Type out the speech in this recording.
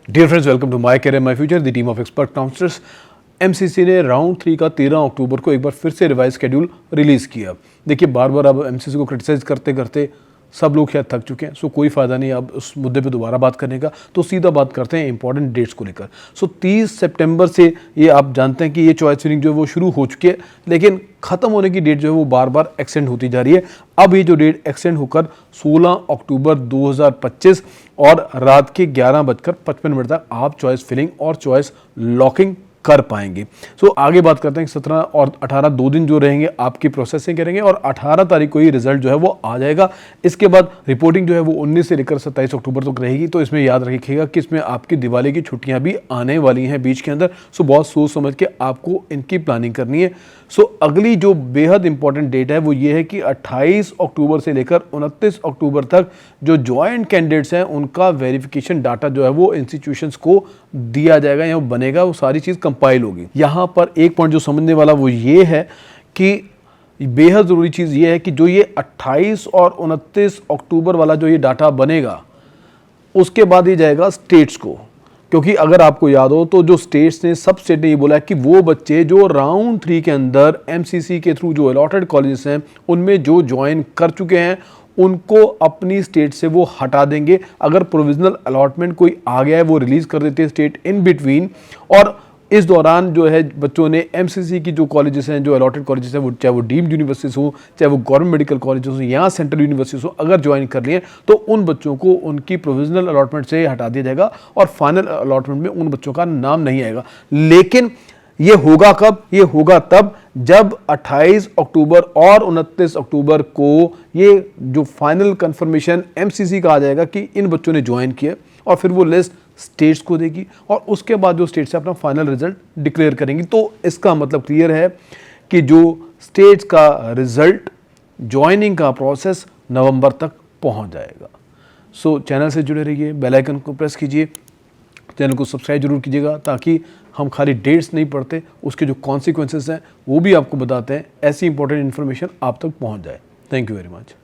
Dear friends, welcome to my career my future, the team of expert counsellors. MCC ने round 3 का 13 अक्टूबर को एक बार फिर से रिवाइज शेड्यूल रिलीज किया। देखिए, बार बार अब एमसीसी को क्रिटिसाइज करते करते सब लोग शायद थक चुके हैं। सो कोई फ़ायदा नहीं अब उस मुद्दे पे दोबारा बात करने का। तो सीधा बात करते हैं इंपॉर्टेंट डेट्स को लेकर। सो 30 सितंबर से ये आप जानते हैं कि ये चॉइस फिलिंग जो है वो शुरू हो चुकी है, लेकिन ख़त्म होने की डेट जो है वो बार बार एक्सटेंड होती जा रही है। अब ये जो डेट एक्सटेंड होकर 16 अक्टूबर 2025 और रात के 11:55 तक आप चॉइस फिलिंग और चॉइस लॉकिंग कर पाएंगे। सो आगे बात करते हैं कि 17 और 18 2 दिन जो रहेंगे आपकी प्रोसेसिंग करेंगे और 18 तारीख को ही रिजल्ट जो है वो आ जाएगा। इसके बाद रिपोर्टिंग जो है वो 19 से लेकर 27 अक्टूबर तक रहेगी। तो इसमें याद रखिएगा कि इसमें आपकी दिवाली की छुट्टियां भी आने वाली हैं बीच के अंदर। सो बहुत सोच समझ के आपको इनकी प्लानिंग करनी है। सो अगली जो बेहद इंपॉर्टेंट डेट है वो ये है कि 28 अक्टूबर से लेकर 29 अक्टूबर तक जो जॉइंट कैंडिडेट्स हैं उनका वेरिफिकेशन डाटा जो है वो इंस्टीट्यूशंस को दिया जाएगा या बनेगा, वो सारी चीज़ कंपाइल होगी। यहाँ पर एक पॉइंट जो समझने वाला वो ये है कि बेहद ज़रूरी चीज़ ये है कि जो ये 28 और 29 अक्टूबर वाला जो ये डाटा बनेगा उसके बाद ये जाएगा स्टेट्स को। क्योंकि अगर आपको याद हो तो जो स्टेट्स ने सब स्टेट ने ये बोला है कि वो बच्चे जो राउंड 3 के अंदर एमसीसी के थ्रू जो अलॉटेड कॉलेजेस हैं उनमें जो ज्वाइन कर चुके हैं उनको अपनी स्टेट से वो हटा देंगे। अगर प्रोविजनल अलॉटमेंट कोई आ गया है वो रिलीज कर देते हैं स्टेट इन बिटवीन। और इस दौरान जो है बच्चों ने एमसीसी की जो कॉलेजेस हैं, जो अलॉटेड कॉलेजेस हैं, वो चाहे वो डीम्ड यूनिवर्सिटीज हो, चाहे वो गवर्नमेंट मेडिकल कॉलेजेस हो या सेंट्रल यूनिवर्सिटीज हो, अगर ज्वाइन कर लिए तो उन बच्चों को उनकी प्रोविजनल अलॉटमेंट से हटा दिया जाएगा और फाइनल अलॉटमेंट में उन बच्चों का नाम नहीं आएगा। लेकिन ये होगा कब? ये होगा तब जब 28 अक्टूबर और 29 अक्टूबर को ये जो फाइनल कंफर्मेशन एमसीसी का आ जाएगा कि इन बच्चों ने ज्वाइन किया, और फिर वो लिस्ट स्टेट्स को देगी और उसके बाद जो स्टेट्स अपना फाइनल रिजल्ट डिक्लेयर करेंगी। तो इसका मतलब क्लियर है कि जो स्टेट्स का रिजल्ट, ज्वाइनिंग का प्रोसेस नवंबर तक पहुंच जाएगा। सो चैनल से जुड़े रहिए, बेल आइकन को प्रेस कीजिए, चैनल को सब्सक्राइब जरूर कीजिएगा ताकि हम खाली डेट्स नहीं पढ़ते, उसके जो कॉन्सिक्वेंसेस हैं वो भी आपको बताते हैं। ऐसी इंपॉर्टेंट इन्फॉर्मेशन आप तक पहुंच जाए। Thank you very much.